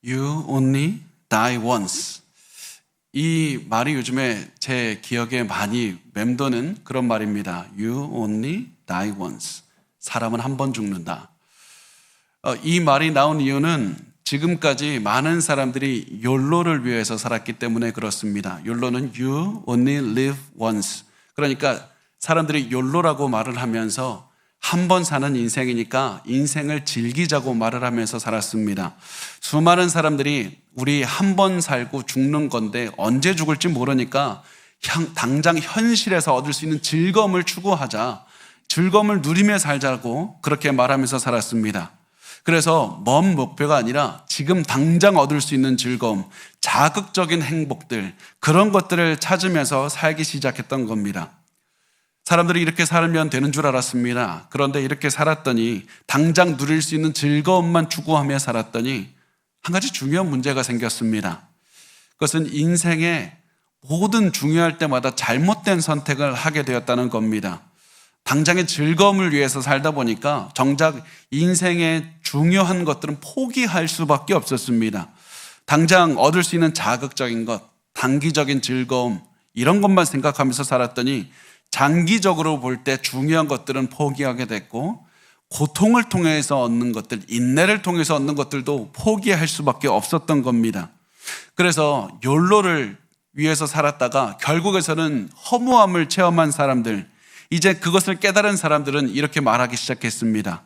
You only die once. 이 말이 요즘에 제 기억에 많이 맴도는 그런 말입니다. You only die once. 사람은 한 번 죽는다. 이 말이 나온 이유는 지금까지 많은 사람들이 YOLO를 위해서 살았기 때문에 그렇습니다. YOLO는 You only live once. 그러니까 사람들이 YOLO라고 말을 하면서 한 번 사는 인생이니까 인생을 즐기자고 말을 하면서 살았습니다. 수많은 사람들이 우리 한 번 살고 죽는 건데 언제 죽을지 모르니까 당장 현실에서 얻을 수 있는 즐거움을 추구하자, 즐거움을 누리며 살자고 그렇게 말하면서 살았습니다. 그래서 먼 목표가 아니라 지금 당장 얻을 수 있는 즐거움, 자극적인 행복들, 그런 것들을 찾으면서 살기 시작했던 겁니다. 사람들이 이렇게 살면 되는 줄 알았습니다. 그런데 이렇게 살았더니 당장 누릴 수 있는 즐거움만 추구하며 살았더니 한 가지 중요한 문제가 생겼습니다. 그것은 인생의 모든 중요할 때마다 잘못된 선택을 하게 되었다는 겁니다. 당장의 즐거움을 위해서 살다 보니까 정작 인생의 중요한 것들은 포기할 수밖에 없었습니다. 당장 얻을 수 있는 자극적인 것, 단기적인 즐거움, 이런 것만 생각하면서 살았더니 장기적으로 볼 때 중요한 것들은 포기하게 됐고, 고통을 통해서 얻는 것들, 인내를 통해서 얻는 것들도 포기할 수밖에 없었던 겁니다. 그래서 YOLO를 위해서 살았다가 결국에서는 허무함을 체험한 사람들, 이제 그것을 깨달은 사람들은 이렇게 말하기 시작했습니다.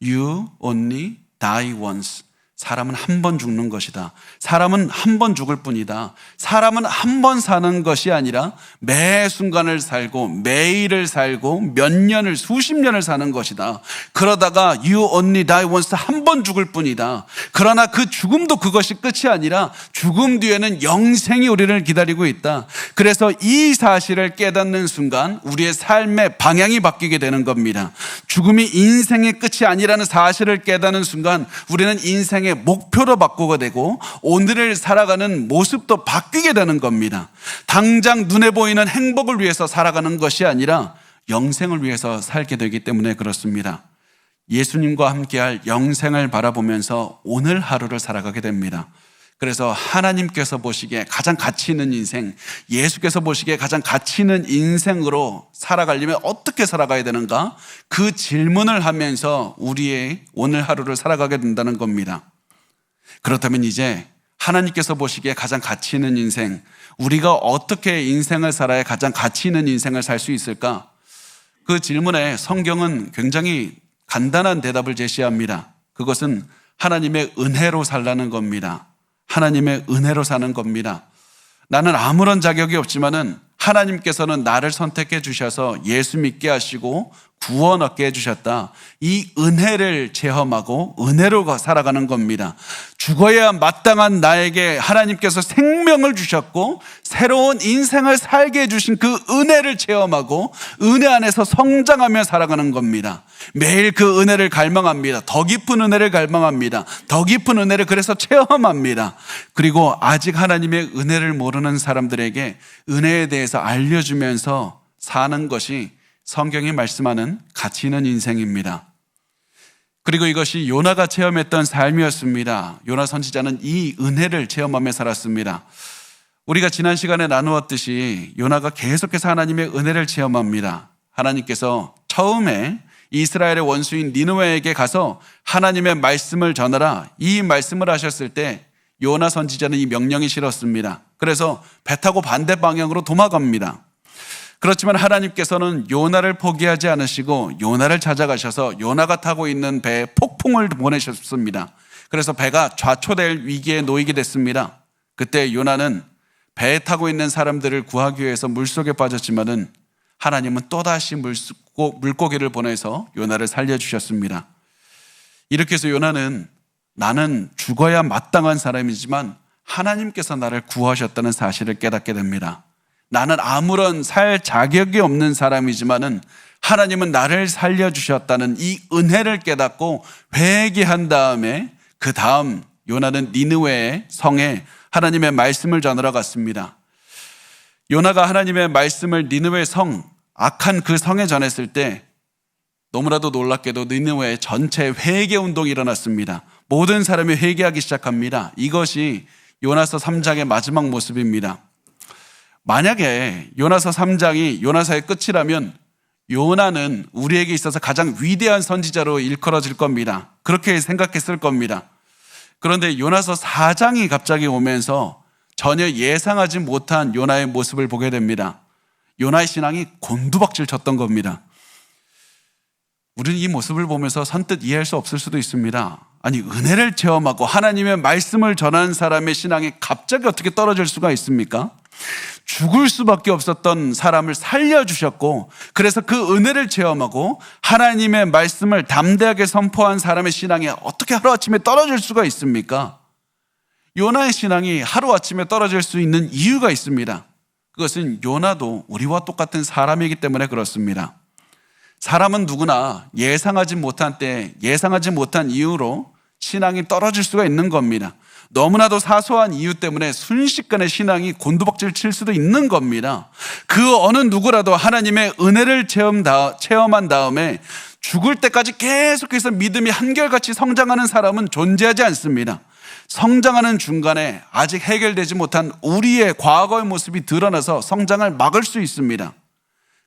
You only die once. 사람은 한 번 죽는 것이다. 사람은 한 번 죽을 뿐이다. 사람은 한 번 사는 것이 아니라 매 순간을 살고 매일을 살고 몇 년을 수십 년을 사는 것이다. 그러다가 You only die once, 한 번 죽을 뿐이다. 그러나 그 죽음도 그것이 끝이 아니라 죽음 뒤에는 영생이 우리를 기다리고 있다. 그래서 이 사실을 깨닫는 순간 우리의 삶의 방향이 바뀌게 되는 겁니다. 죽음이 인생의 끝이 아니라는 사실을 깨닫는 순간 우리는 인생의 목표로 바꾸게 되고 오늘을 살아가는 모습도 바뀌게 되는 겁니다. 당장 눈에 보이는 행복을 위해서 살아가는 것이 아니라 영생을 위해서 살게 되기 때문에 그렇습니다. 예수님과 함께할 영생을 바라보면서 오늘 하루를 살아가게 됩니다. 그래서 하나님께서 보시기에 가장 가치 있는 인생, 예수께서 보시기에 가장 가치 있는 인생으로 살아가려면 어떻게 살아가야 되는가? 그 질문을 하면서 우리의 오늘 하루를 살아가게 된다는 겁니다. 그렇다면 이제 하나님께서 보시기에 가장 가치 있는 인생, 우리가 어떻게 인생을 살아야 가장 가치 있는 인생을 살 수 있을까? 그 질문에 성경은 굉장히 간단한 대답을 제시합니다. 그것은 하나님의 은혜로 살라는 겁니다. 하나님의 은혜로 사는 겁니다. 나는 아무런 자격이 없지만은 하나님께서는 나를 선택해 주셔서 예수 믿게 하시고 구원 얻게 해주셨다. 이 은혜를 체험하고 은혜로 살아가는 겁니다. 죽어야 마땅한 나에게 하나님께서 생명을 주셨고 새로운 인생을 살게 해주신 그 은혜를 체험하고 은혜 안에서 성장하며 살아가는 겁니다. 매일 그 은혜를 갈망합니다. 더 깊은 은혜를 갈망합니다. 더 깊은 은혜를 그래서 체험합니다. 그리고 아직 하나님의 은혜를 모르는 사람들에게 은혜에 대해서 알려주면서 사는 것이 성경이 말씀하는 가치 있는 인생입니다. 그리고 이것이 요나가 체험했던 삶이었습니다. 요나 선지자는 이 은혜를 체험하며 살았습니다. 우리가 지난 시간에 나누었듯이 요나가 계속해서 하나님의 은혜를 체험합니다. 하나님께서 처음에 이스라엘의 원수인 니느웨에게 가서 하나님의 말씀을 전하라, 이 말씀을 하셨을 때 요나 선지자는 이 명령이 싫었습니다. 그래서 배 타고 반대 방향으로 도망갑니다. 그렇지만 하나님께서는 요나를 포기하지 않으시고 요나를 찾아가셔서 요나가 타고 있는 배에 폭풍을 보내셨습니다. 그래서 배가 좌초될 위기에 놓이게 됐습니다. 그때 요나는 배에 타고 있는 사람들을 구하기 위해서 물속에 빠졌지만은 하나님은 또다시 물고기를 보내서 요나를 살려주셨습니다. 이렇게 해서 요나는 나는 죽어야 마땅한 사람이지만 하나님께서 나를 구하셨다는 사실을 깨닫게 됩니다. 나는 아무런 살 자격이 없는 사람이지만은 하나님은 나를 살려주셨다는 이 은혜를 깨닫고 회개한 다음에 그 다음 요나는 니느웨의 성에 하나님의 말씀을 전하러 갔습니다. 요나가 하나님의 말씀을 니느웨 성, 악한 그 성에 전했을 때 너무나도 놀랍게도 니느웨 전체 회개 운동이 일어났습니다. 모든 사람이 회개하기 시작합니다. 이것이 요나서 3장의 마지막 모습입니다. 만약에 요나서 3장이 요나서의 끝이라면 요나는 우리에게 있어서 가장 위대한 선지자로 일컬어질 겁니다. 그렇게 생각했을 겁니다. 그런데 요나서 4장이 갑자기 오면서 전혀 예상하지 못한 요나의 모습을 보게 됩니다. 요나의 신앙이 곤두박질 쳤던 겁니다. 우리는 이 모습을 보면서 선뜻 이해할 수 없을 수도 있습니다. 아니, 은혜를 체험하고 하나님의 말씀을 전하는 사람의 신앙이 갑자기 어떻게 떨어질 수가 있습니까? 죽을 수밖에 없었던 사람을 살려주셨고, 그래서 그 은혜를 체험하고 하나님의 말씀을 담대하게 선포한 사람의 신앙이 어떻게 하루아침에 떨어질 수가 있습니까? 요나의 신앙이 하루아침에 떨어질 수 있는 이유가 있습니다. 그것은 요나도 우리와 똑같은 사람이기 때문에 그렇습니다. 사람은 누구나 예상하지 못한 때, 예상하지 못한 이유로 신앙이 떨어질 수가 있는 겁니다. 너무나도 사소한 이유 때문에 순식간에 신앙이 곤두박질 칠 수도 있는 겁니다. 그 어느 누구라도 하나님의 은혜를 체험한 다음에 죽을 때까지 계속해서 믿음이 한결같이 성장하는 사람은 존재하지 않습니다. 성장하는 중간에 아직 해결되지 못한 우리의 과거의 모습이 드러나서 성장을 막을 수 있습니다.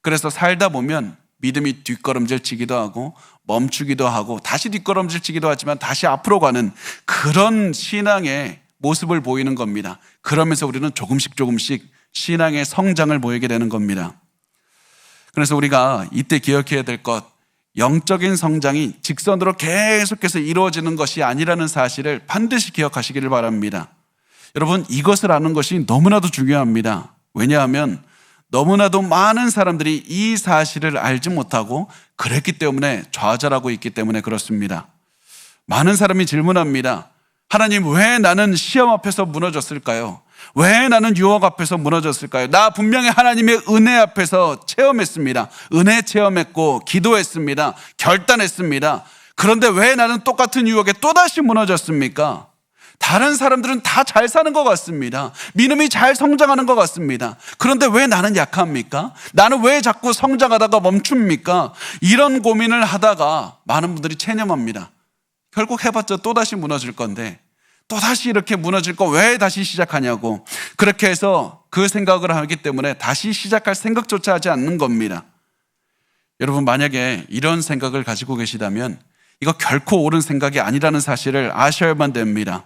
그래서 살다 보면 믿음이 뒷걸음질 치기도 하고 멈추기도 하고 다시 뒷걸음질 치기도 하지만 다시 앞으로 가는 그런 신앙의 모습을 보이는 겁니다. 그러면서 우리는 조금씩 신앙의 성장을 보이게 되는 겁니다. 그래서 우리가 이때 기억해야 될 것, 영적인 성장이 직선으로 계속해서 이루어지는 것이 아니라는 사실을 반드시 기억하시기를 바랍니다. 여러분, 이것을 아는 것이 너무나도 중요합니다. 왜냐하면 너무나도 많은 사람들이 이 사실을 알지 못하고 그랬기 때문에 좌절하고 있기 때문에 그렇습니다. 많은 사람이 질문합니다. 하나님, 왜 나는 시험 앞에서 무너졌을까요? 왜 나는 유혹 앞에서 무너졌을까요? 나 분명히 하나님의 은혜 앞에서 체험했습니다. 은혜 체험했고 기도했습니다. 결단했습니다. 그런데 왜 나는 똑같은 유혹에 또다시 무너졌습니까? 다른 사람들은 다 잘 사는 것 같습니다. 믿음이 잘 성장하는 것 같습니다. 그런데 왜 나는 약합니까? 나는 왜 자꾸 성장하다가 멈춥니까? 이런 고민을 하다가 많은 분들이 체념합니다. 결국 해봤자 또다시 무너질 건데 또다시 이렇게 무너질 거 왜 다시 시작하냐고, 그렇게 해서 그 생각을 하기 때문에 다시 시작할 생각조차 하지 않는 겁니다. 여러분, 만약에 이런 생각을 가지고 계시다면 이거 결코 옳은 생각이 아니라는 사실을 아셔야만 됩니다.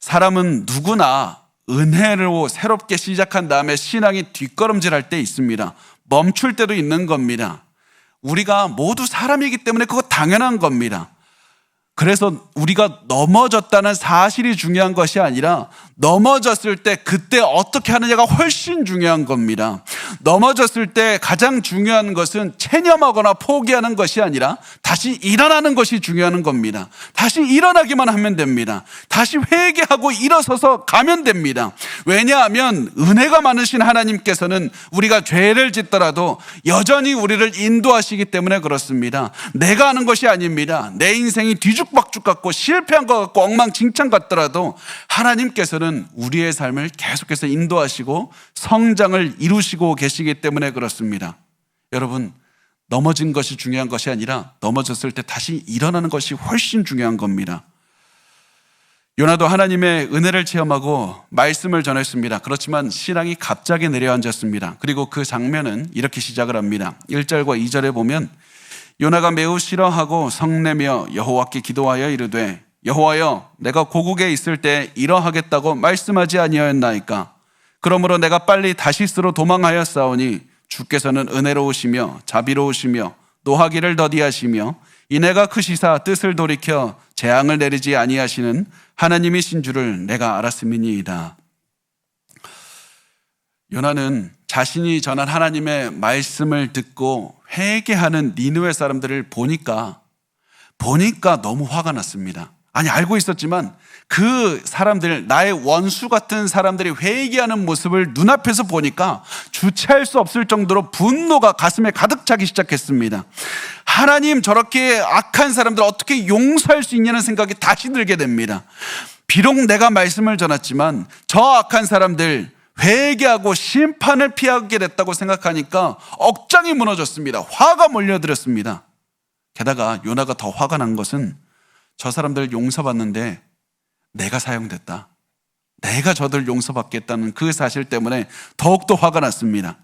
사람은 누구나 은혜로 새롭게 시작한 다음에 신앙이 뒷걸음질할 때 있습니다. 멈출 때도 있는 겁니다. 우리가 모두 사람이기 때문에 그거 당연한 겁니다. 그래서 우리가 넘어졌다는 사실이 중요한 것이 아니라 넘어졌을 때 그때 어떻게 하느냐가 훨씬 중요한 겁니다. 넘어졌을 때 가장 중요한 것은 체념하거나 포기하는 것이 아니라 다시 일어나는 것이 중요한 겁니다. 다시 일어나기만 하면 됩니다. 다시 회개하고 일어서서 가면 됩니다. 왜냐하면 은혜가 많으신 하나님께서는 우리가 죄를 짓더라도 여전히 우리를 인도하시기 때문에 그렇습니다. 내가 하는 것이 아닙니다. 내 인생이 뒤죽박죽 같고 실패한 것 같고 엉망진창 같더라도 하나님께서는 우리의 삶을 계속해서 인도하시고 성장을 이루시고 계시기 때문에 그렇습니다. 여러분, 넘어진 것이 중요한 것이 아니라 넘어졌을 때 다시 일어나는 것이 훨씬 중요한 겁니다. 요나도 하나님의 은혜를 체험하고 말씀을 전했습니다. 그렇지만 신앙이 갑자기 내려앉았습니다. 그리고 그 장면은 이렇게 시작을 합니다. 1절과 2절에 보면 요나가 매우 싫어하고 성내며 여호와께 기도하여 이르되 여호와여, 내가 고국에 있을 때 이러하겠다고 말씀하지 아니하였나이까? 그러므로 내가 빨리 다시스로 도망하였사오니 주께서는 은혜로우시며 자비로우시며 노하기를 더디하시며 이내가 크시사 뜻을 돌이켜 재앙을 내리지 아니하시는 하나님이신 줄을 내가 알았음이니이다. 요나는 자신이 전한 하나님의 말씀을 듣고 회개하는 니느웨 사람들을 보니까 너무 화가 났습니다. 아니, 알고 있었지만 그 사람들, 나의 원수 같은 사람들이 회개하는 모습을 눈앞에서 보니까 주체할 수 없을 정도로 분노가 가슴에 가득 차기 시작했습니다. 하나님, 저렇게 악한 사람들 어떻게 용서할 수 있냐는 생각이 다시 들게 됩니다. 비록 내가 말씀을 전했지만 저 악한 사람들 회개하고 심판을 피하게 됐다고 생각하니까 억장이 무너졌습니다. 화가 몰려들었습니다. 게다가 요나가 더 화가 난 것은 저 사람들 용서받는데 내가 사용됐다. 내가 저들 용서받겠다는 그 사실 때문에 더욱더 화가 났습니다.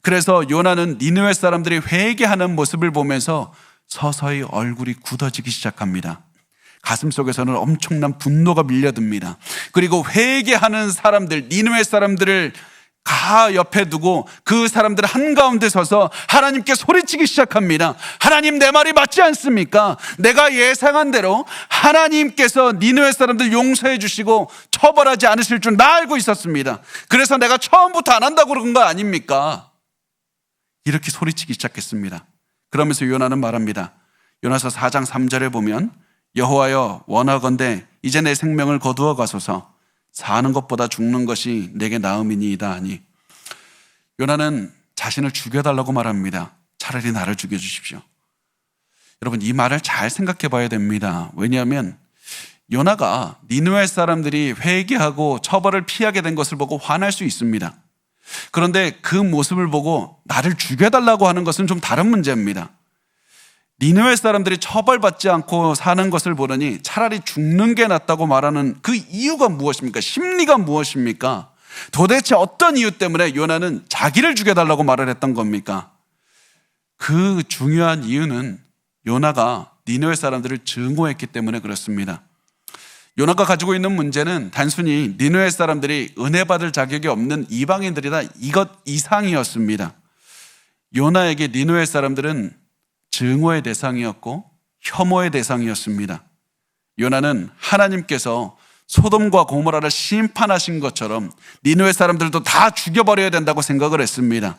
그래서 요나는 니느웨 사람들이 회개하는 모습을 보면서 서서히 얼굴이 굳어지기 시작합니다. 가슴속에서는 엄청난 분노가 밀려듭니다. 그리고 회개하는 사람들, 니느웨 사람들을 옆에 두고 그 사람들 한가운데 서서 하나님께 소리치기 시작합니다. 하나님, 내 말이 맞지 않습니까? 내가 예상한 대로 하나님께서 니느웨 사람들 용서해 주시고 처벌하지 않으실 줄 나 알고 있었습니다. 그래서 내가 처음부터 안 한다고 그런 거 아닙니까? 이렇게 소리치기 시작했습니다. 그러면서 요나는 말합니다. 요나서 4장 3절에 보면 여호와여, 원하건대 이제 내 생명을 거두어 가소서. 사는 것보다 죽는 것이 내게 나음이니이다 하니, 요나는 자신을 죽여달라고 말합니다. 차라리 나를 죽여주십시오. 여러분, 이 말을 잘 생각해 봐야 됩니다. 왜냐하면 요나가 니느웨 사람들이 회개하고 처벌을 피하게 된 것을 보고 화날 수 있습니다. 그런데 그 모습을 보고 나를 죽여달라고 하는 것은 좀 다른 문제입니다. 니느웨 사람들이 처벌받지 않고 사는 것을 보더니 차라리 죽는 게 낫다고 말하는 그 이유가 무엇입니까? 심리가 무엇입니까? 도대체 어떤 이유 때문에 요나는 자기를 죽여달라고 말을 했던 겁니까? 그 중요한 이유는 요나가 니느웨 사람들을 증오했기 때문에 그렇습니다. 요나가 가지고 있는 문제는 단순히 니느웨 사람들이 은혜 받을 자격이 없는 이방인들이다, 이것 이상이었습니다. 요나에게 니느웨 사람들은 증오의 대상이었고 혐오의 대상이었습니다. 요나는 하나님께서 소돔과 고모라를 심판하신 것처럼 니느웨 사람들도 다 죽여버려야 된다고 생각을 했습니다.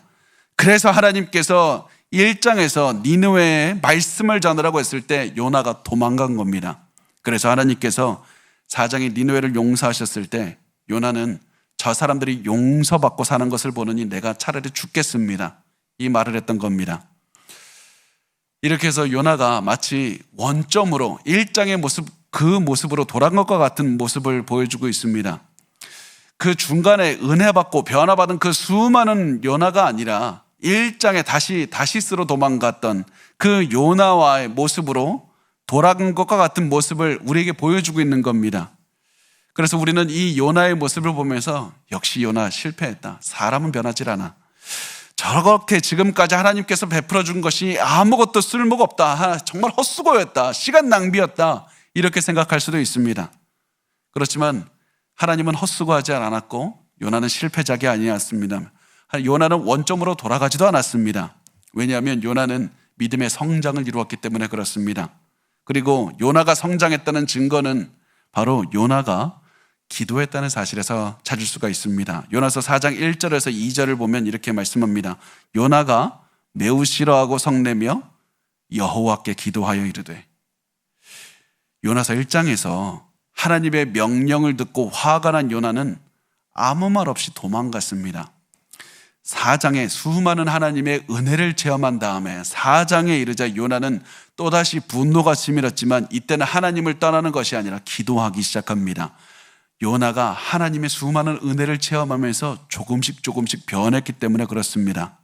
그래서 하나님께서 1장에서 니느웨에 말씀을 전하라고 했을 때 요나가 도망간 겁니다. 그래서 하나님께서 4장에 니느웨를 용서하셨을 때 요나는 저 사람들이 용서받고 사는 것을 보느니 내가 차라리 죽겠습니다, 이 말을 했던 겁니다. 이렇게 해서 요나가 마치 원점으로 1장의 모습, 그 모습으로 돌아간 것과 같은 모습을 보여주고 있습니다. 그 중간에 은혜 받고 변화받은 그 수많은 요나가 아니라 1장에 다시스로 도망갔던 그 요나와의 모습으로 돌아간 것과 같은 모습을 우리에게 보여주고 있는 겁니다. 그래서 우리는 이 요나의 모습을 보면서 역시 요나 실패했다, 사람은 변하질 않아, 저렇게 지금까지 하나님께서 베풀어 준 것이 아무것도 쓸모가 없다, 정말 헛수고였다, 시간 낭비였다, 이렇게 생각할 수도 있습니다. 그렇지만 하나님은 헛수고하지 않았고 요나는 실패작이 아니었습니다. 요나는 원점으로 돌아가지도 않았습니다. 왜냐하면 요나는 믿음의 성장을 이루었기 때문에 그렇습니다. 그리고 요나가 성장했다는 증거는 바로 요나가 기도했다는 사실에서 찾을 수가 있습니다. 요나서 4장 1절에서 2절을 보면 이렇게 말씀합니다. 요나가 매우 싫어하고 성내며 여호와께 기도하여 이르되. 요나서 1장에서 하나님의 명령을 듣고 화가 난 요나는 아무 말 없이 도망갔습니다. 4장에 수많은 하나님의 은혜를 체험한 다음에 4장에 이르자 요나는 또다시 분노가 치밀었지만 이때는 하나님을 떠나는 것이 아니라 기도하기 시작합니다. 요나가 하나님의 수많은 은혜를 체험하면서 조금씩 변했기 때문에 그렇습니다.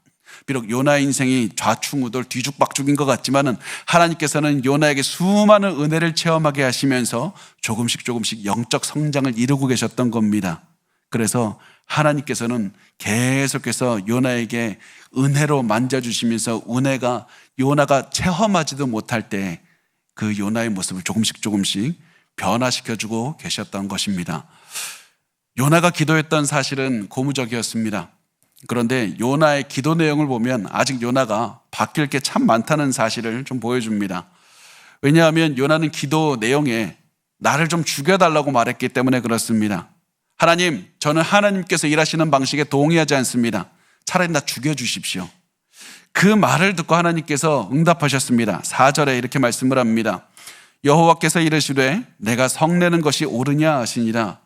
비록 요나의 인생이 좌충우돌 뒤죽박죽인 것 같지만은 하나님께서는 요나에게 수많은 은혜를 체험하게 하시면서 조금씩 영적 성장을 이루고 계셨던 겁니다. 그래서 하나님께서는 계속해서 요나에게 은혜로 만져주시면서 은혜가 요나가 체험하지도 못할 때 그 요나의 모습을 조금씩 변화시켜주고 계셨던 것입니다. 요나가 기도했던 사실은 고무적이었습니다. 그런데 요나의 기도 내용을 보면 아직 요나가 바뀔 게 참 많다는 사실을 좀 보여줍니다. 왜냐하면 요나는 기도 내용에 나를 좀 죽여달라고 말했기 때문에 그렇습니다. 하나님, 저는 하나님께서 일하시는 방식에 동의하지 않습니다. 차라리 나 죽여주십시오. 그 말을 듣고 하나님께서 응답하셨습니다. 4절에 이렇게 말씀을 합니다. 여호와께서 이르시되 내가 성내는 것이 옳으냐 하시니라.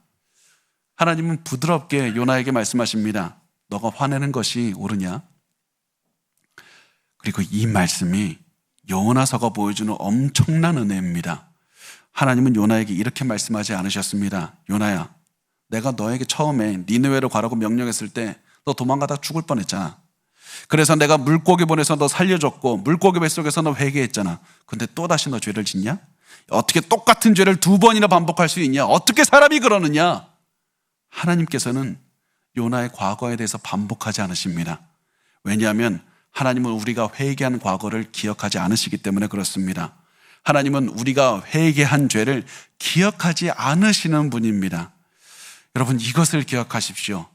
하나님은 부드럽게 요나에게 말씀하십니다. 너가 화내는 것이 옳으냐? 그리고 이 말씀이 요나서가 보여주는 엄청난 은혜입니다. 하나님은 요나에게 이렇게 말씀하지 않으셨습니다. 요나야, 내가 너에게 처음에 니느웨로 가라고 명령했을 때 너 도망가다 죽을 뻔했잖아. 그래서 내가 물고기 보내서 너 살려줬고 물고기 뱃속에서 너 회개했잖아. 근데 또다시 너 죄를 짓냐? 어떻게 똑같은 죄를 2번이나 반복할 수 있냐? 어떻게 사람이 그러느냐? 하나님께서는 요나의 과거에 대해서 반복하지 않으십니다. 왜냐하면 하나님은 우리가 회개한 과거를 기억하지 않으시기 때문에 그렇습니다. 하나님은 우리가 회개한 죄를 기억하지 않으시는 분입니다. 여러분, 이것을 기억하십시오.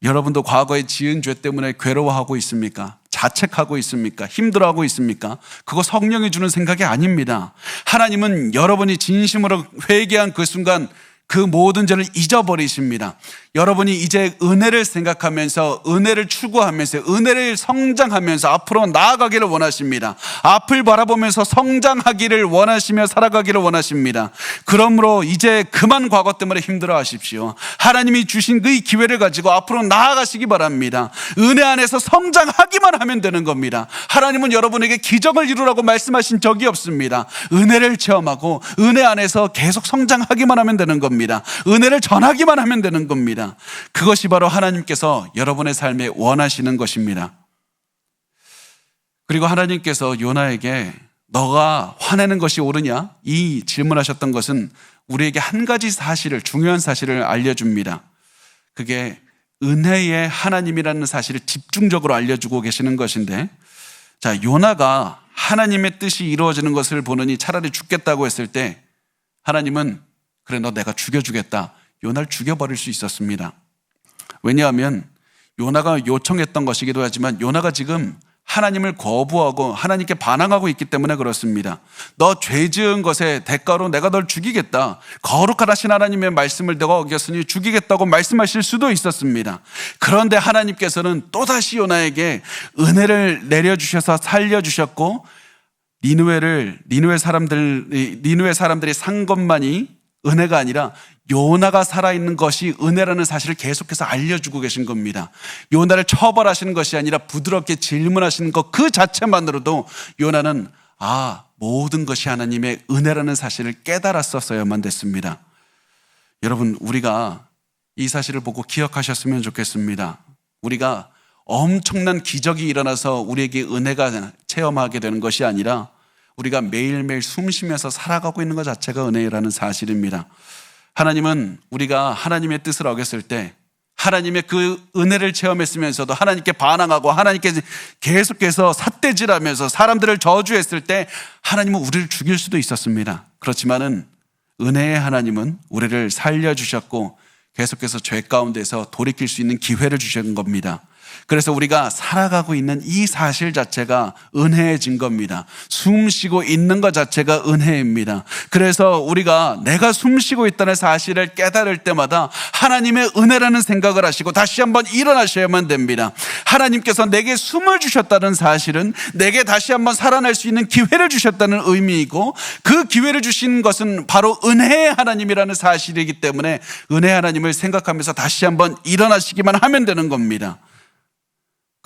여러분도 과거에 지은 죄 때문에 괴로워하고 있습니까? 자책하고 있습니까? 힘들어하고 있습니까? 그거 성령이 주는 생각이 아닙니다. 하나님은 여러분이 진심으로 회개한 그 순간 그 모든 죄를 잊어버리십니다. 여러분이 이제 은혜를 생각하면서 은혜를 추구하면서 은혜를 성장하면서 앞으로 나아가기를 원하십니다. 앞을 바라보면서 성장하기를 원하시며 살아가기를 원하십니다. 그러므로 이제 그만 과거 때문에 힘들어 하십시오. 하나님이 주신 그 기회를 가지고 앞으로 나아가시기 바랍니다. 은혜 안에서 성장하기만 하면 되는 겁니다. 하나님은 여러분에게 기적을 이루라고 말씀하신 적이 없습니다. 은혜를 체험하고 은혜 안에서 계속 성장하기만 하면 되는 겁니다. 은혜를 전하기만 하면 되는 겁니다. 그것이 바로 하나님께서 여러분의 삶에 원하시는 것입니다. 그리고 하나님께서 요나에게 너가 화내는 것이 옳으냐? 이 질문하셨던 것은 우리에게 한 가지 사실을, 중요한 사실을 알려줍니다. 그게 은혜의 하나님이라는 사실을 집중적으로 알려주고 계시는 것인데, 자, 요나가 하나님의 뜻이 이루어지는 것을 보느니 차라리 죽겠다고 했을 때 하나님은 그래, 너 내가 죽여주겠다. 요나를 죽여버릴 수 있었습니다. 왜냐하면 요나가 요청했던 것이기도 하지만 요나가 지금 하나님을 거부하고 하나님께 반항하고 있기 때문에 그렇습니다. 너 죄 지은 것의 대가로 내가 널 죽이겠다. 거룩하신 하나님의 말씀을 내가 어겼으니 죽이겠다고 말씀하실 수도 있었습니다. 그런데 하나님께서는 또다시 요나에게 은혜를 내려주셔서 살려주셨고 니느웨 사람들이 산 것만이 은혜가 아니라 요나가 살아있는 것이 은혜라는 사실을 계속해서 알려주고 계신 겁니다. 요나를 처벌하시는 것이 아니라 부드럽게 질문하시는 것 그 자체만으로도 요나는 모든 것이 하나님의 은혜라는 사실을 깨달았었어야만 됐습니다. 여러분, 우리가 이 사실을 보고 기억하셨으면 좋겠습니다. 우리가 엄청난 기적이 일어나서 우리에게 은혜가 체험하게 되는 것이 아니라 우리가 매일매일 숨쉬면서 살아가고 있는 것 자체가 은혜라는 사실입니다. 하나님은 우리가 하나님의 뜻을 어겼을 때 하나님의 그 은혜를 체험했으면서도 하나님께 반항하고 하나님께 계속해서 삿대질하면서 사람들을 저주했을 때 하나님은 우리를 죽일 수도 있었습니다. 그렇지만은 은혜의 하나님은 우리를 살려주셨고 계속해서 죄 가운데서 돌이킬 수 있는 기회를 주신 겁니다. 그래서 우리가 살아가고 있는 이 사실 자체가 은혜해진 겁니다. 숨 쉬고 있는 것 자체가 은혜입니다. 그래서 우리가 내가 숨 쉬고 있다는 사실을 깨달을 때마다 하나님의 은혜라는 생각을 하시고 다시 한번 일어나셔야만 됩니다. 하나님께서 내게 숨을 주셨다는 사실은 내게 다시 한번 살아날 수 있는 기회를 주셨다는 의미이고 그 기회를 주신 것은 바로 은혜의 하나님이라는 사실이기 때문에 은혜 하나님을 생각하면서 다시 한번 일어나시기만 하면 되는 겁니다.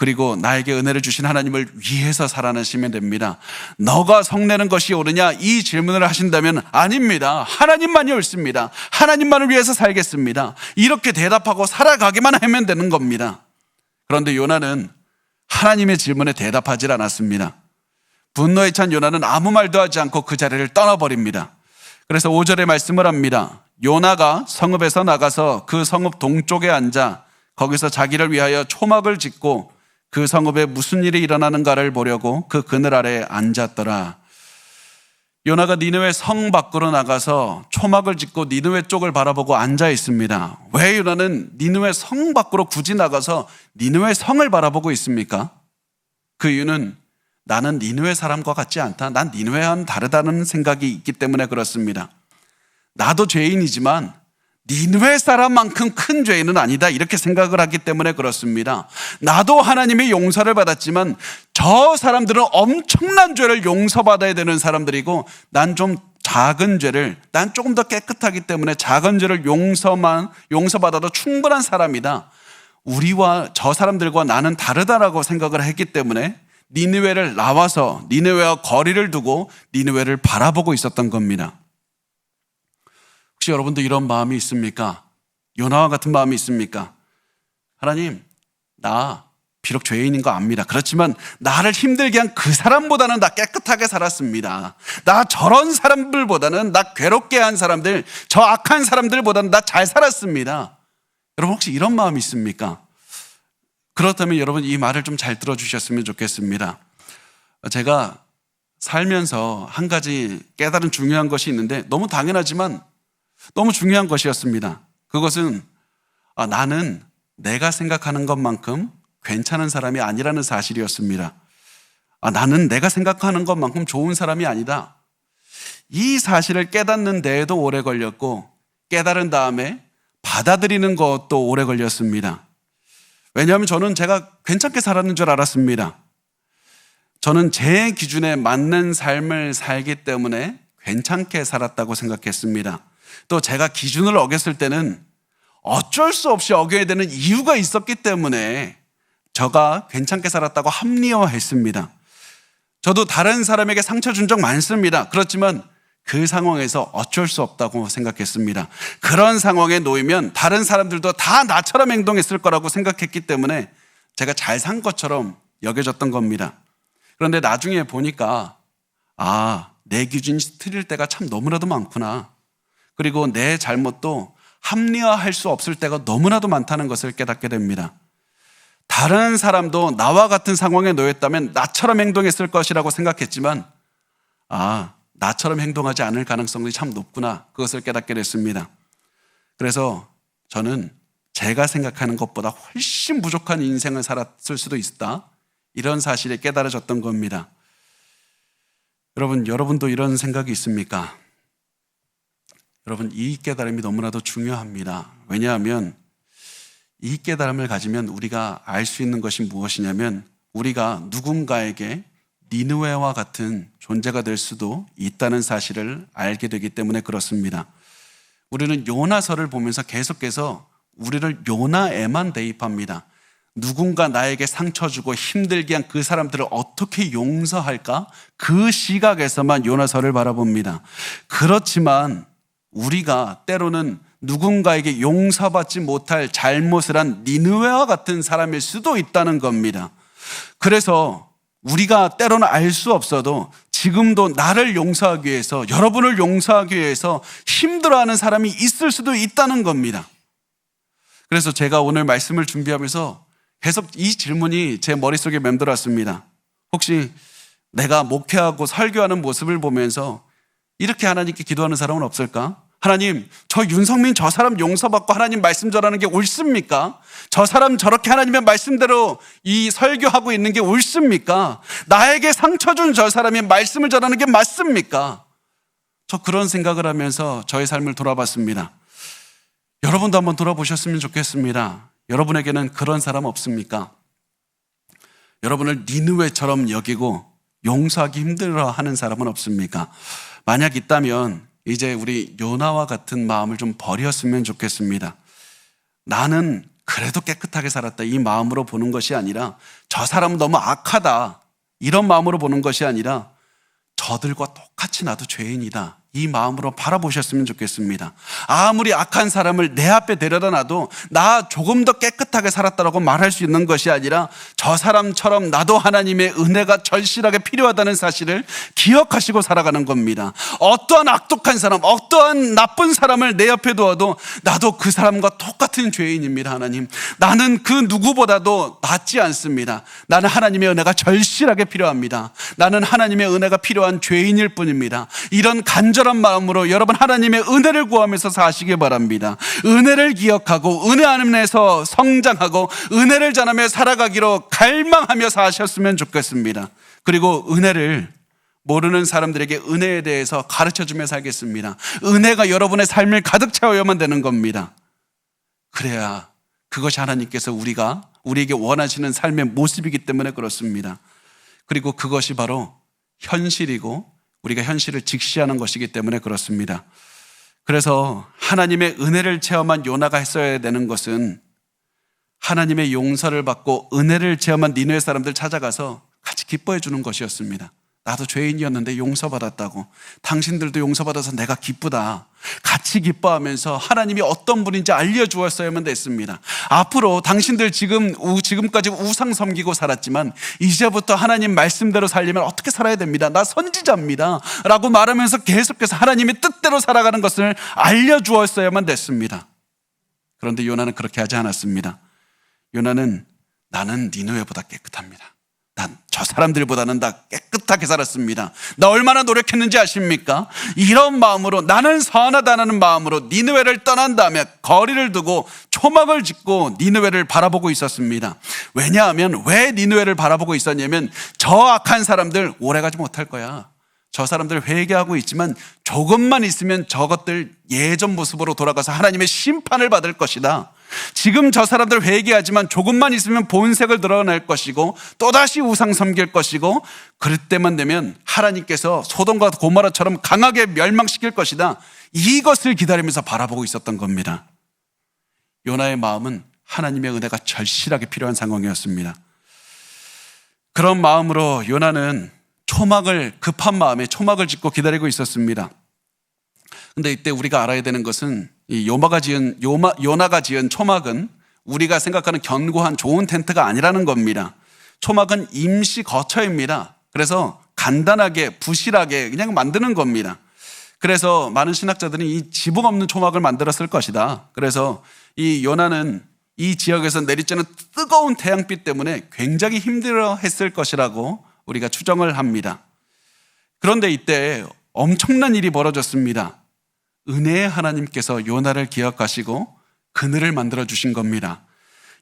그리고 나에게 은혜를 주신 하나님을 위해서 살아나시면 됩니다. 너가 성내는 것이 옳으냐? 이 질문을 하신다면 아닙니다. 하나님만이 옳습니다. 하나님만을 위해서 살겠습니다. 이렇게 대답하고 살아가기만 하면 되는 겁니다. 그런데 요나는 하나님의 질문에 대답하지 않았습니다. 분노에 찬 요나는 아무 말도 하지 않고 그 자리를 떠나버립니다. 그래서 5절에 말씀을 합니다. 요나가 성읍에서 나가서 그 성읍 동쪽에 앉아 거기서 자기를 위하여 초막을 짓고 그 성읍에 무슨 일이 일어나는가를 보려고 그 그늘 아래에 앉았더라. 요나가 니느웨 성 밖으로 나가서 초막을 짓고 니느웨 쪽을 바라보고 앉아 있습니다. 왜 요나는 니느웨 성 밖으로 굳이 나가서 니느웨 성을 바라보고 있습니까? 그 이유는 나는 니느웨 사람과 같지 않다. 난 니느웨와는 다르다는 생각이 있기 때문에 그렇습니다. 나도 죄인이지만 니느웨 사람만큼 큰 죄인은 아니다 이렇게 생각을 하기 때문에 그렇습니다. 나도 하나님의 용서를 받았지만 저 사람들은 엄청난 죄를 용서받아야 되는 사람들이고 난 좀 작은 죄를, 난 조금 더 깨끗하기 때문에 작은 죄를 용서받아도 충분한 사람이다. 우리와 저 사람들과 나는 다르다라고 생각을 했기 때문에 니느웨를 나와서 니느웨와 거리를 두고 니느웨를 바라보고 있었던 겁니다. 혹시 여러분도 이런 마음이 있습니까? 요나와 같은 마음이 있습니까? 하나님, 나 비록 죄인인 거 압니다. 그렇지만 나를 힘들게 한 그 사람보다는 나 깨끗하게 살았습니다. 나 저런 사람들보다는, 나 괴롭게 한 사람들, 저 악한 사람들보다는 나 잘 살았습니다. 여러분 혹시 이런 마음이 있습니까? 그렇다면 여러분 이 말을 좀 잘 들어주셨으면 좋겠습니다. 제가 살면서 한 가지 깨달은 중요한 것이 있는데 너무 당연하지만 너무 중요한 것이었습니다. 그것은 나는 내가 생각하는 것만큼 괜찮은 사람이 아니라는 사실이었습니다. 나는 내가 생각하는 것만큼 좋은 사람이 아니다. 이 사실을 깨닫는 데에도 오래 걸렸고 깨달은 다음에 받아들이는 것도 오래 걸렸습니다. 왜냐하면 저는 제가 괜찮게 살았는 줄 알았습니다. 저는 제 기준에 맞는 삶을 살기 때문에 괜찮게 살았다고 생각했습니다. 또 제가 기준을 어겼을 때는 어쩔 수 없이 어겨야 되는 이유가 있었기 때문에 저가 괜찮게 살았다고 합리화했습니다. 저도 다른 사람에게 상처 준 적 많습니다. 그렇지만 그 상황에서 어쩔 수 없다고 생각했습니다. 그런 상황에 놓이면 다른 사람들도 다 나처럼 행동했을 거라고 생각했기 때문에 제가 잘 산 것처럼 여겨졌던 겁니다. 그런데 나중에 보니까 내 기준이 틀릴 때가 참 너무나도 많구나. 그리고 내 잘못도 합리화할 수 없을 때가 너무나도 많다는 것을 깨닫게 됩니다. 다른 사람도 나와 같은 상황에 놓였다면 나처럼 행동했을 것이라고 생각했지만 나처럼 행동하지 않을 가능성이 참 높구나. 그것을 깨닫게 됐습니다. 그래서 저는 제가 생각하는 것보다 훨씬 부족한 인생을 살았을 수도 있다. 이런 사실에 깨달아졌던 겁니다. 여러분도 이런 생각이 있습니까? 여러분, 이 깨달음이 너무나도 중요합니다. 왜냐하면 이 깨달음을 가지면 우리가 알 수 있는 것이 무엇이냐면 우리가 누군가에게 니느웨와 같은 존재가 될 수도 있다는 사실을 알게 되기 때문에 그렇습니다. 우리는 요나서를 보면서 계속해서 우리를 요나에만 대입합니다. 누군가 나에게 상처 주고 힘들게 한 그 사람들을 어떻게 용서할까? 그 시각에서만 요나서를 바라봅니다. 그렇지만 우리가 때로는 누군가에게 용서받지 못할 잘못을 한 니느웨와 같은 사람일 수도 있다는 겁니다. 그래서 우리가 때로는 알 수 없어도 지금도 나를 용서하기 위해서, 여러분을 용서하기 위해서 힘들어하는 사람이 있을 수도 있다는 겁니다. 그래서 제가 오늘 말씀을 준비하면서 계속 이 질문이 제 머릿속에 맴돌았습니다. 혹시 내가 목회하고 설교하는 모습을 보면서 이렇게 하나님께 기도하는 사람은 없을까? 하나님, 저 윤성민 저 사람 용서받고 하나님 말씀 전하는 게 옳습니까? 저 사람 저렇게 하나님의 말씀대로 이 설교하고 있는 게 옳습니까? 나에게 상처 준 저 사람이 말씀을 전하는 게 맞습니까? 저 그런 생각을 하면서 저의 삶을 돌아봤습니다. 여러분도 한번 돌아보셨으면 좋겠습니다. 여러분에게는 그런 사람 없습니까? 여러분을 니느웨처럼 여기고 용서하기 힘들어하는 사람은 없습니까? 만약 있다면 이제 우리 요나와 같은 마음을 좀 버렸으면 좋겠습니다. 나는 그래도 깨끗하게 살았다 이 마음으로 보는 것이 아니라 저 사람은 너무 악하다 이런 마음으로 보는 것이 아니라 저들과 똑같이 나도 죄인이다 이 마음으로 바라보셨으면 좋겠습니다. 아무리 악한 사람을 내 앞에 데려다 놔도 나 조금 더 깨끗하게 살았다라고 말할 수 있는 것이 아니라 저 사람처럼 나도 하나님의 은혜가 절실하게 필요하다는 사실을 기억하시고 살아가는 겁니다. 어떠한 악독한 사람, 어떠한 나쁜 사람을 내 옆에 두어도 나도 그 사람과 똑같은 죄인입니다. 하나님, 나는 그 누구보다도 낫지 않습니다. 나는 하나님의 은혜가 절실하게 필요합니다. 나는 하나님의 은혜가 필요한 죄인일 뿐입니다. 이런 간절한 마음으로 여러분 하나님의 은혜를 구하면서 사시기 바랍니다. 은혜를 기억하고 은혜 안에서 성장하고 은혜를 전하며 살아가기로 갈망하며 사셨으면 좋겠습니다. 그리고 은혜를 모르는 사람들에게 은혜에 대해서 가르쳐주며 살겠습니다. 은혜가 여러분의 삶을 가득 채워야만 되는 겁니다. 그래야 그것이 하나님께서 우리에게 원하시는 삶의 모습이기 때문에 그렇습니다. 그리고 그것이 바로 현실이고 우리가 현실을 직시하는 것이기 때문에 그렇습니다. 그래서 하나님의 은혜를 체험한 요나가 했어야 되는 것은 하나님의 용서를 받고 은혜를 체험한 니느웨 사람들 찾아가서 같이 기뻐해 주는 것이었습니다. 나도 죄인이었는데 용서받았다고. 당신들도 용서받아서 내가 기쁘다. 같이 기뻐하면서 하나님이 어떤 분인지 알려주었어야만 됐습니다. 앞으로 당신들 지금까지 우상 섬기고 살았지만 이제부터 하나님 말씀대로 살려면 어떻게 살아야 됩니다. 나 선지자입니다 라고 말하면서 계속해서 하나님의 뜻대로 살아가는 것을 알려주었어야만 됐습니다. 그런데 요나는 그렇게 하지 않았습니다. 요나는 나는 니느웨보다 깨끗합니다. 난 저 사람들보다는 다 깨끗하게 살았습니다. 나 얼마나 노력했는지 아십니까? 이런 마음으로, 나는 선하다는 마음으로 니느웨를 떠난 다음에 거리를 두고 초막을 짓고 니느웨를 바라보고 있었습니다. 왜냐하면 왜 니느웨를 바라보고 있었냐면 저 악한 사람들 오래가지 못할 거야. 저 사람들 회개하고 있지만 조금만 있으면 저것들 예전 모습으로 돌아가서 하나님의 심판을 받을 것이다. 지금 저 사람들 회개하지만 조금만 있으면 본색을 드러낼 것이고 또다시 우상 섬길 것이고 그럴 때만 되면 하나님께서 소돔과 고모라처럼 강하게 멸망시킬 것이다. 이것을 기다리면서 바라보고 있었던 겁니다. 요나의 마음은 하나님의 은혜가 절실하게 필요한 상황이었습니다. 그런 마음으로 요나는 급한 마음에 초막을 짓고 기다리고 있었습니다. 근데 이때 우리가 알아야 되는 것은 이 요나가 지은 초막은 우리가 생각하는 견고한 좋은 텐트가 아니라는 겁니다. 초막은 임시 거처입니다. 그래서 간단하게 부실하게 그냥 만드는 겁니다. 그래서 많은 신학자들이 이 지붕 없는 초막을 만들었을 것이다. 그래서 이 요나는 이 지역에서 내리쬐는 뜨거운 태양빛 때문에 굉장히 힘들어했을 것이라고 우리가 추정을 합니다. 그런데 이때 엄청난 일이 벌어졌습니다. 은혜의 하나님께서 요나를 기억하시고 그늘을 만들어 주신 겁니다.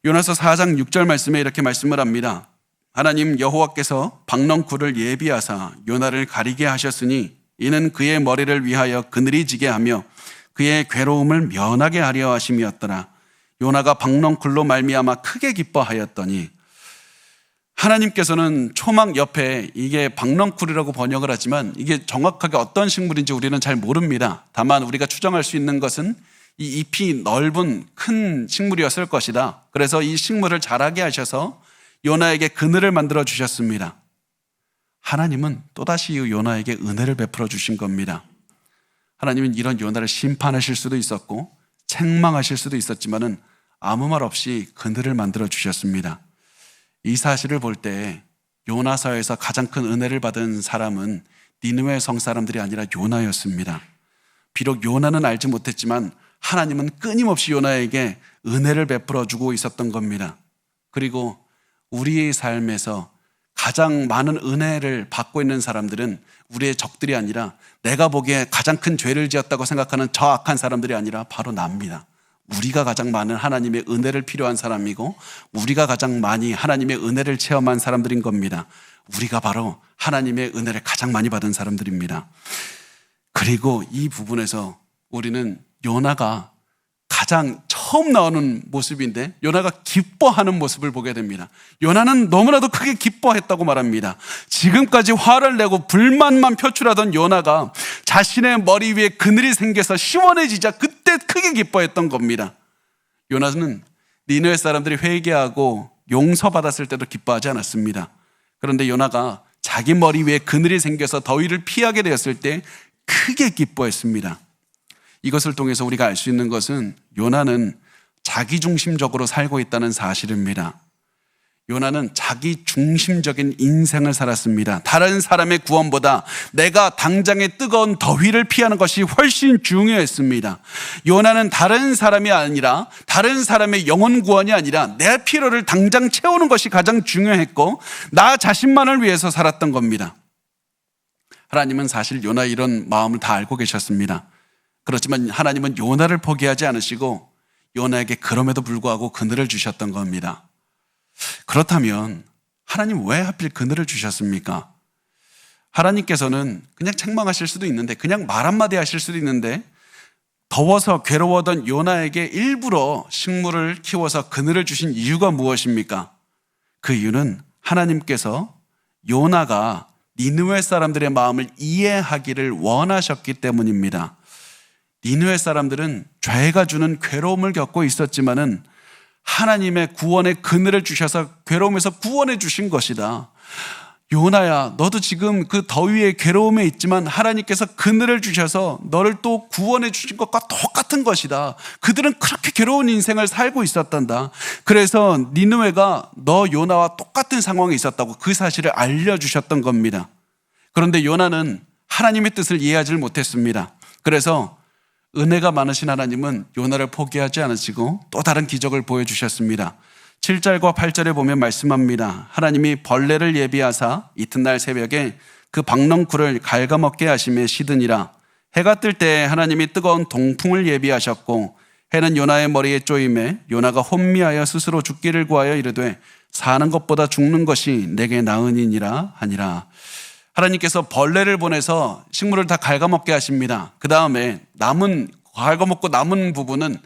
요나서 4장 6절 말씀에 이렇게 말씀을 합니다. 하나님 여호와께서 박넝쿨을 예비하사 요나를 가리게 하셨으니 이는 그의 머리를 위하여 그늘이 지게 하며 그의 괴로움을 면하게 하려 하심이었더라. 요나가 박넝쿨로 말미암아 크게 기뻐하였더니, 하나님께서는 초막 옆에, 이게 박넝쿨이라고 번역을 하지만 이게 정확하게 어떤 식물인지 우리는 잘 모릅니다. 다만 우리가 추정할 수 있는 것은 이 잎이 넓은 큰 식물이었을 것이다. 그래서 이 식물을 자라게 하셔서 요나에게 그늘을 만들어 주셨습니다. 하나님은 또다시 요나에게 은혜를 베풀어 주신 겁니다. 하나님은 이런 요나를 심판하실 수도 있었고 책망하실 수도 있었지만은 아무 말 없이 그늘을 만들어 주셨습니다. 이 사실을 볼 때 요나서에서 가장 큰 은혜를 받은 사람은 니느웨 성 사람들이 아니라 요나였습니다. 비록 요나는 알지 못했지만 하나님은 끊임없이 요나에게 은혜를 베풀어 주고 있었던 겁니다. 그리고 우리의 삶에서 가장 많은 은혜를 받고 있는 사람들은 우리의 적들이 아니라, 내가 보기에 가장 큰 죄를 지었다고 생각하는 저 악한 사람들이 아니라 바로 나입니다. 우리가 가장 많은 하나님의 은혜를 필요한 사람이고 우리가 가장 많이 하나님의 은혜를 체험한 사람들인 겁니다. 우리가 바로 하나님의 은혜를 가장 많이 받은 사람들입니다. 그리고 이 부분에서 우리는 요나가 가장 처음 나오는 모습인데 요나가 기뻐하는 모습을 보게 됩니다. 요나는 너무나도 크게 기뻐했다고 말합니다. 지금까지 화를 내고 불만만 표출하던 요나가 자신의 머리 위에 그늘이 생겨서 시원해지자 그때 크게 기뻐했던 겁니다. 요나는 니느웨 사람들이 회개하고 용서받았을 때도 기뻐하지 않았습니다. 그런데 요나가 자기 머리 위에 그늘이 생겨서 더위를 피하게 되었을 때 크게 기뻐했습니다. 이것을 통해서 우리가 알 수 있는 것은 요나는 자기중심적으로 살고 있다는 사실입니다. 요나는 자기중심적인 인생을 살았습니다. 다른 사람의 구원보다 내가 당장의 뜨거운 더위를 피하는 것이 훨씬 중요했습니다. 요나는 다른 사람이 아니라, 다른 사람의 영혼 구원이 아니라 내 필요를 당장 채우는 것이 가장 중요했고 나 자신만을 위해서 살았던 겁니다. 하나님은 사실 요나 이런 마음을 다 알고 계셨습니다. 그렇지만 하나님은 요나를 포기하지 않으시고 요나에게 그럼에도 불구하고 그늘을 주셨던 겁니다. 그렇다면 하나님 왜 하필 그늘을 주셨습니까? 하나님께서는 그냥 책망하실 수도 있는데, 그냥 말 한마디 하실 수도 있는데, 더워서 괴로워하던 요나에게 일부러 식물을 키워서 그늘을 주신 이유가 무엇입니까? 그 이유는 하나님께서 요나가 니느웨 사람들의 마음을 이해하기를 원하셨기 때문입니다. 니느웨 사람들은 죄가 주는 괴로움을 겪고 있었지만은 하나님의 구원의 그늘을 주셔서 괴로움에서 구원해 주신 것이다. 요나야, 너도 지금 그 더위에 괴로움에 있지만 하나님께서 그늘을 주셔서 너를 또 구원해 주신 것과 똑같은 것이다. 그들은 그렇게 괴로운 인생을 살고 있었단다. 그래서 니느웨가 너 요나와 똑같은 상황에 있었다고 그 사실을 알려주셨던 겁니다. 그런데 요나는 하나님의 뜻을 이해하지 못했습니다. 그래서 은혜가 많으신 하나님은 요나를 포기하지 않으시고 또 다른 기적을 보여주셨습니다. 7절과 8절에 보면 말씀합니다. 하나님이 벌레를 예비하사 이튿날 새벽에 그 박넝쿨을 갉아먹게 하심에 시드니라. 해가 뜰 때 하나님이 뜨거운 동풍을 예비하셨고 해는 요나의 머리에 쪼임에 요나가 혼미하여 스스로 죽기를 구하여 이르되 사는 것보다 죽는 것이 내게 나으니니라 하니라. 하나님께서 벌레를 보내서 식물을 다 갉아먹게 하십니다. 그 다음에 갉아먹고 남은 부분은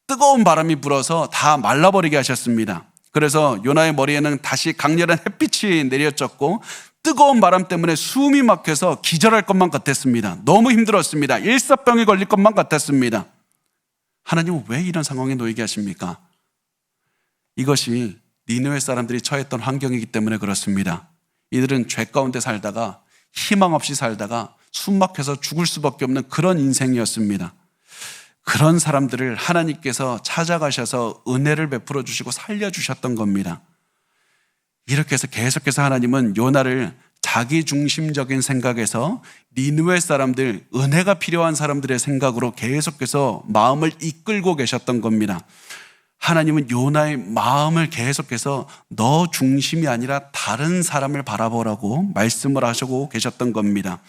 뜨거운 바람이 불어서 다 말라버리게 하셨습니다. 그래서 요나의 머리에는 다시 강렬한 햇빛이 내려졌고 뜨거운 바람 때문에 숨이 막혀서 기절할 것만 같았습니다. 너무 힘들었습니다. 일사병이 걸릴 것만 같았습니다. 하나님은 왜 이런 상황에 놓이게 하십니까? 이것이 니느웨 사람들이 처했던 환경이기 때문에 그렇습니다. 이들은 죄 가운데 살다가 희망 없이 살다가 숨 막혀서 죽을 수밖에 없는 그런 인생이었습니다. 그런 사람들을 하나님께서 찾아가셔서 은혜를 베풀어 주시고 살려주셨던 겁니다. 이렇게 해서 계속해서 하나님은 요나를 자기 중심적인 생각에서 니느웨 사람들, 은혜가 필요한 사람들의 생각으로 계속해서 마음을 이끌고 계셨던 겁니다. 하나님은 요나의 마음을 계속해서 너 중심이 아니라 다른 사람을 바라보라고 말씀을 하시고 계셨던 겁니다.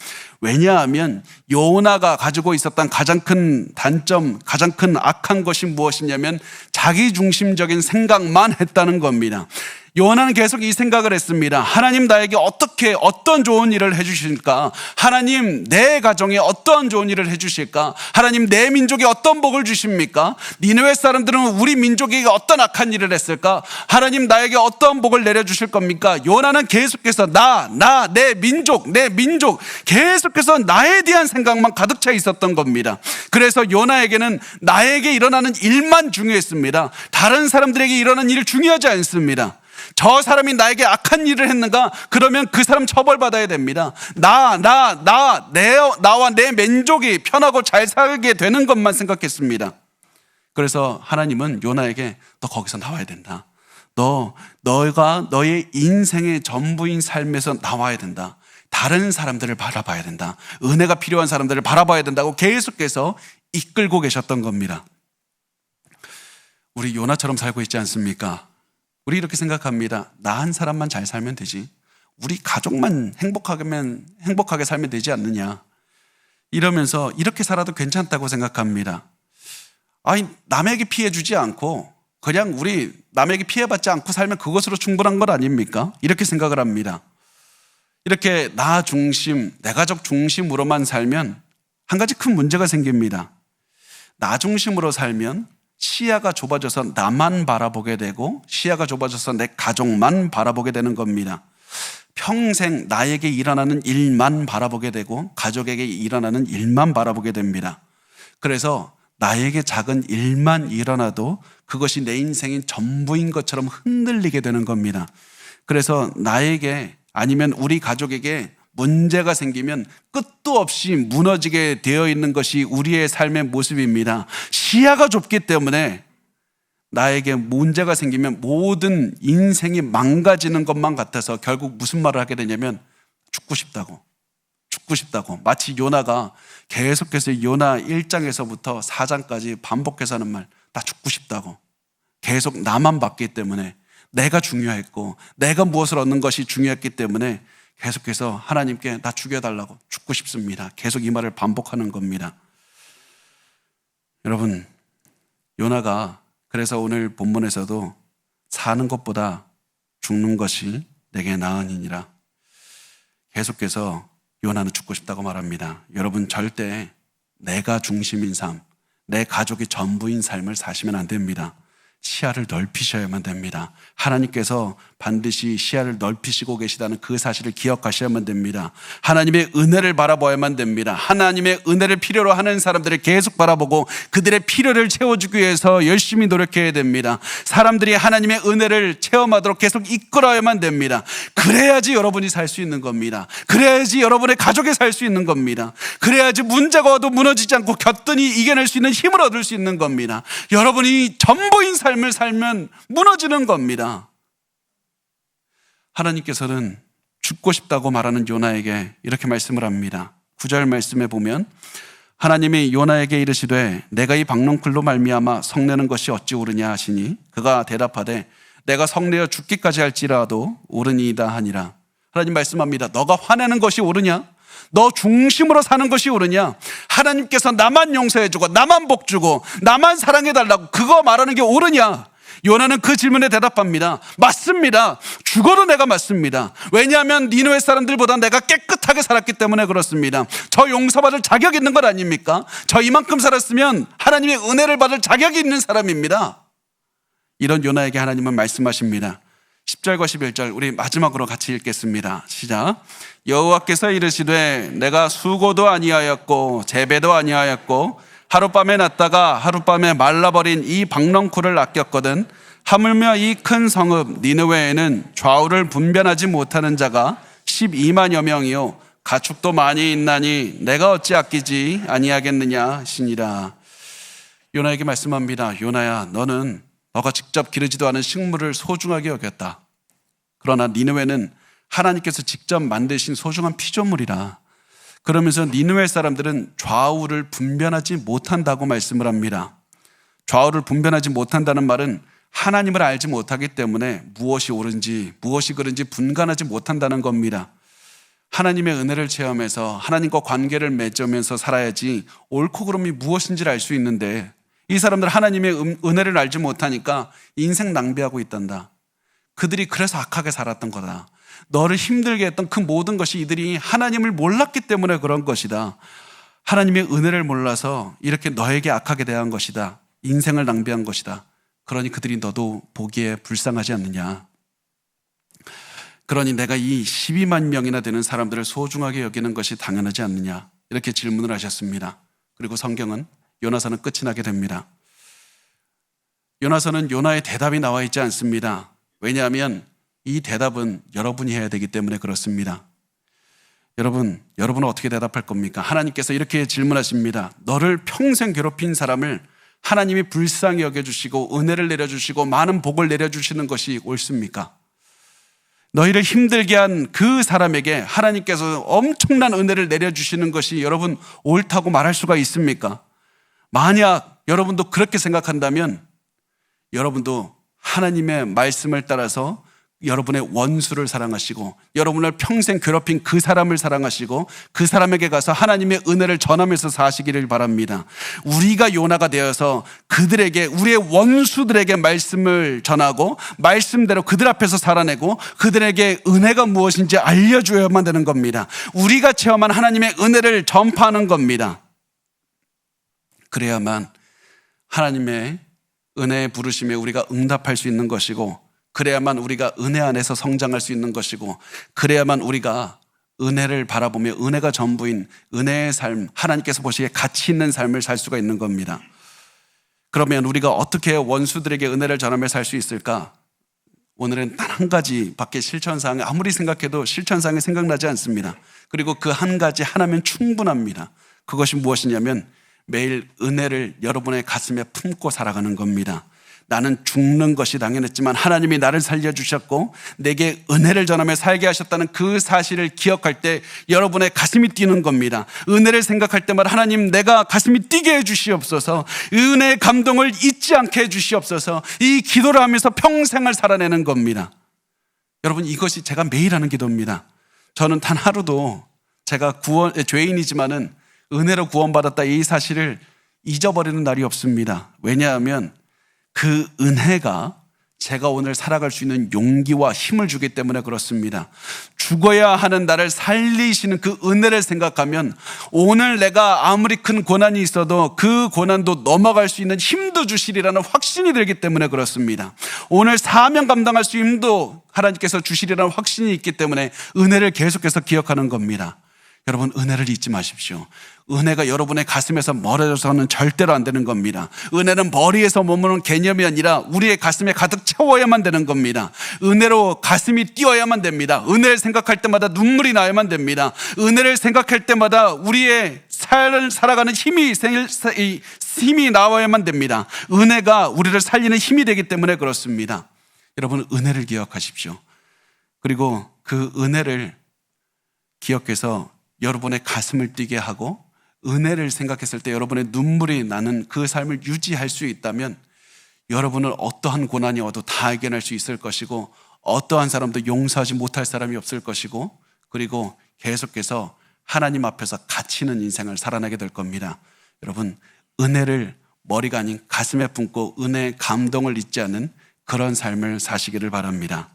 왜냐하면 요나가 가지고 있었던 가장 큰 단점, 가장 큰 악한 것이 무엇이냐면 자기 중심적인 생각만 했다는 겁니다. 요나는 계속 이 생각을 했습니다. 하나님 나에게 어떤 좋은 일을 해주실까? 하나님 내 가정에 어떤 좋은 일을 해주실까? 하나님 내 민족에 어떤 복을 주십니까? 니느웨 사람들은 우리 민족에게 어떤 악한 일을 했을까? 하나님 나에게 어떤 복을 내려주실 겁니까? 요나는 계속해서 내 민족 계속해서 나에 대한 생각만 가득 차 있었던 겁니다. 그래서 요나에게는 나에게 일어나는 일만 중요했습니다. 다른 사람들에게 일어나는 일 중요하지 않습니다. 저 사람이 나에게 악한 일을 했는가? 그러면 그 사람 처벌받아야 됩니다. 나와 내 민족이 편하고 잘 살게 되는 것만 생각했습니다. 그래서 하나님은 요나에게 너 거기서 나와야 된다. 너가 너의 인생의 전부인 삶에서 나와야 된다. 다른 사람들을 바라봐야 된다. 은혜가 필요한 사람들을 바라봐야 된다고 계속해서 이끌고 계셨던 겁니다. 우리 요나처럼 살고 있지 않습니까? 우리 이렇게 생각합니다. 나 한 사람만 잘 살면 되지. 우리 가족만 행복하게 살면 되지 않느냐. 이러면서 이렇게 살아도 괜찮다고 생각합니다. 남에게 피해 주지 않고 그냥 우리 남에게 피해받지 않고 살면 그것으로 충분한 것 아닙니까? 이렇게 생각을 합니다. 이렇게 나 중심, 내 가족 중심으로만 살면 한 가지 큰 문제가 생깁니다. 나 중심으로 살면 시야가 좁아져서 나만 바라보게 되고 시야가 좁아져서 내 가족만 바라보게 되는 겁니다. 평생 나에게 일어나는 일만 바라보게 되고 가족에게 일어나는 일만 바라보게 됩니다. 그래서 나에게 작은 일만 일어나도 그것이 내 인생인 전부인 것처럼 흔들리게 되는 겁니다. 그래서 나에게 아니면 우리 가족에게 문제가 생기면 끝도 없이 무너지게 되어 있는 것이 우리의 삶의 모습입니다. 시야가 좁기 때문에 나에게 문제가 생기면 모든 인생이 망가지는 것만 같아서 결국 무슨 말을 하게 되냐면 죽고 싶다고. 마치 요나가 계속해서 요나 1장에서부터 4장까지 반복해서 하는 말, 나 죽고 싶다고. 계속 나만 봤기 때문에 내가 중요했고 내가 무엇을 얻는 것이 중요했기 때문에 계속해서 하나님께 나 죽여달라고, 죽고 싶습니다. 계속 이 말을 반복하는 겁니다. 여러분, 요나가 그래서 오늘 본문에서도 사는 것보다 죽는 것이 내게 나으니라. 계속해서 요나는 죽고 싶다고 말합니다. 여러분, 절대 내가 중심인 삶, 내 가족이 전부인 삶을 사시면 안 됩니다. 시야를 넓히셔야만 됩니다. 하나님께서 반드시 시야를 넓히시고 계시다는 그 사실을 기억하셔야만 됩니다. 하나님의 은혜를 바라봐야만 됩니다. 하나님의 은혜를 필요로 하는 사람들을 계속 바라보고 그들의 필요를 채워주기 위해서 열심히 노력해야 됩니다. 사람들이 하나님의 은혜를 체험하도록 계속 이끌어야만 됩니다. 그래야지 여러분이 살 수 있는 겁니다. 그래야지 여러분의 가족이 살 수 있는 겁니다. 그래야지 문제가 와도 무너지지 않고 곁든히 이겨낼 수 있는 힘을 얻을 수 있는 겁니다. 여러분이 전부인 삶을 살면 무너지는 겁니다. 하나님께서는 죽고 싶다고 말하는 요나에게 이렇게 말씀을 합니다. 9절 말씀에 보면 하나님이 요나에게 이르시되 내가 이 박넝쿨로 말미암아 성내는 것이 어찌 옳으냐 하시니 그가 대답하되 내가 성내어 죽기까지 할지라도 옳으니이다 하니라. 하나님 말씀합니다. 너가 화내는 것이 옳으냐? 너 중심으로 사는 것이 옳으냐? 하나님께서 나만 용서해주고 나만 복주고 나만 사랑해달라고 그거 말하는 게 옳으냐? 요나는 그 질문에 대답합니다. 맞습니다. 죽어도 내가 맞습니다. 왜냐하면 니느웨 사람들보다 내가 깨끗하게 살았기 때문에 그렇습니다. 저 용서받을 자격이 있는 것 아닙니까? 저 이만큼 살았으면 하나님의 은혜를 받을 자격이 있는 사람입니다. 이런 요나에게 하나님은 말씀하십니다. 10절과 11절 우리 마지막으로 같이 읽겠습니다. 시작. 여호와께서 이르시되 내가 수고도 아니하였고 재배도 아니하였고 하룻밤에 났다가 하룻밤에 말라버린 이 박넝쿨을 아꼈거든 하물며 이 큰 성읍 니느웨에는 좌우를 분별하지 못하는 자가 12만여 명이요 가축도 많이 있나니 내가 어찌 아끼지 아니하겠느냐 하시니라. 요나에게 말씀합니다. 요나야, 너는 너가 직접 기르지도 않은 식물을 소중하게 여겼다. 그러나 니느웨는 하나님께서 직접 만드신 소중한 피조물이라. 그러면서 니느웨 사람들은 좌우를 분별하지 못한다고 말씀을 합니다. 좌우를 분별하지 못한다는 말은 하나님을 알지 못하기 때문에 무엇이 옳은지 무엇이 그른지 분간하지 못한다는 겁니다. 하나님의 은혜를 체험해서 하나님과 관계를 맺으면서 살아야지 옳고 그름이 무엇인지를 알 수 있는데 이 사람들 하나님의 은혜를 알지 못하니까 인생 낭비하고 있단다. 그들이 그래서 악하게 살았던 거다. 너를 힘들게 했던 그 모든 것이 이들이 하나님을 몰랐기 때문에 그런 것이다. 하나님의 은혜를 몰라서 이렇게 너에게 악하게 대한 것이다. 인생을 낭비한 것이다. 그러니 그들이 너도 보기에 불쌍하지 않느냐. 그러니 내가 이 12만 명이나 되는 사람들을 소중하게 여기는 것이 당연하지 않느냐. 이렇게 질문을 하셨습니다. 그리고 성경은 요나서는 끝이 나게 됩니다. 요나서는 요나의 대답이 나와 있지 않습니다. 왜냐하면 이 대답은 여러분이 해야 되기 때문에 그렇습니다. 여러분은 어떻게 대답할 겁니까? 하나님께서 이렇게 질문하십니다. 너를 평생 괴롭힌 사람을 하나님이 불쌍히 여겨주시고 은혜를 내려주시고 많은 복을 내려주시는 것이 옳습니까? 너희를 힘들게 한 그 사람에게 하나님께서 엄청난 은혜를 내려주시는 것이 여러분 옳다고 말할 수가 있습니까? 만약 여러분도 그렇게 생각한다면 여러분도 하나님의 말씀을 따라서 여러분의 원수를 사랑하시고 여러분을 평생 괴롭힌 그 사람을 사랑하시고 그 사람에게 가서 하나님의 은혜를 전하면서 사시기를 바랍니다. 우리가 요나가 되어서 그들에게 우리의 원수들에게 말씀을 전하고 말씀대로 그들 앞에서 살아내고 그들에게 은혜가 무엇인지 알려줘야만 되는 겁니다. 우리가 체험한 하나님의 은혜를 전파하는 겁니다. 그래야만 하나님의 은혜의 부르심에 우리가 응답할 수 있는 것이고 그래야만 우리가 은혜 안에서 성장할 수 있는 것이고 그래야만 우리가 은혜를 바라보며 은혜가 전부인 은혜의 삶, 하나님께서 보시기에 가치 있는 삶을 살 수가 있는 겁니다. 그러면 우리가 어떻게 원수들에게 은혜를 전하며 살 수 있을까? 오늘은 단 한 가지밖에 실천사항이 아무리 생각해도 실천사항이 생각나지 않습니다. 그리고 그 한 가지 하나면 충분합니다. 그것이 무엇이냐면 매일 은혜를 여러분의 가슴에 품고 살아가는 겁니다. 나는 죽는 것이 당연했지만 하나님이 나를 살려주셨고 내게 은혜를 전하며 살게 하셨다는 그 사실을 기억할 때 여러분의 가슴이 뛰는 겁니다. 은혜를 생각할 때마다 하나님 내가 가슴이 뛰게 해주시옵소서. 은혜의 감동을 잊지 않게 해주시옵소서. 이 기도를 하면서 평생을 살아내는 겁니다. 여러분 이것이 제가 매일 하는 기도입니다. 저는 단 하루도 제가 죄인이지만은 은혜로 구원받았다 이 사실을 잊어버리는 날이 없습니다. 왜냐하면 그 은혜가 제가 오늘 살아갈 수 있는 용기와 힘을 주기 때문에 그렇습니다. 죽어야 하는 나를 살리시는 그 은혜를 생각하면 오늘 내가 아무리 큰 고난이 있어도 그 고난도 넘어갈 수 있는 힘도 주시리라는 확신이 들기 때문에 그렇습니다. 오늘 사명 감당할 수 있는 힘도 하나님께서 주시리라는 확신이 있기 때문에 은혜를 계속해서 기억하는 겁니다. 여러분, 은혜를 잊지 마십시오. 은혜가 여러분의 가슴에서 멀어져서는 절대로 안 되는 겁니다. 은혜는 머리에서 머무는 개념이 아니라 우리의 가슴에 가득 채워야만 되는 겁니다. 은혜로 가슴이 뛰어야만 됩니다. 은혜를 생각할 때마다 눈물이 나야만 됩니다. 은혜를 생각할 때마다 우리의 삶을 살아가는 힘이 나와야만 됩니다. 은혜가 우리를 살리는 힘이 되기 때문에 그렇습니다. 여러분, 은혜를 기억하십시오. 그리고 그 은혜를 기억해서 여러분의 가슴을 뛰게 하고 은혜를 생각했을 때 여러분의 눈물이 나는 그 삶을 유지할 수 있다면 여러분은 어떠한 고난이 와도 다 이겨낼 수 있을 것이고 어떠한 사람도 용서하지 못할 사람이 없을 것이고 그리고 계속해서 하나님 앞에서 갇히는 인생을 살아나게 될 겁니다. 여러분, 은혜를 머리가 아닌 가슴에 품고 은혜의 감동을 잊지 않는 그런 삶을 사시기를 바랍니다.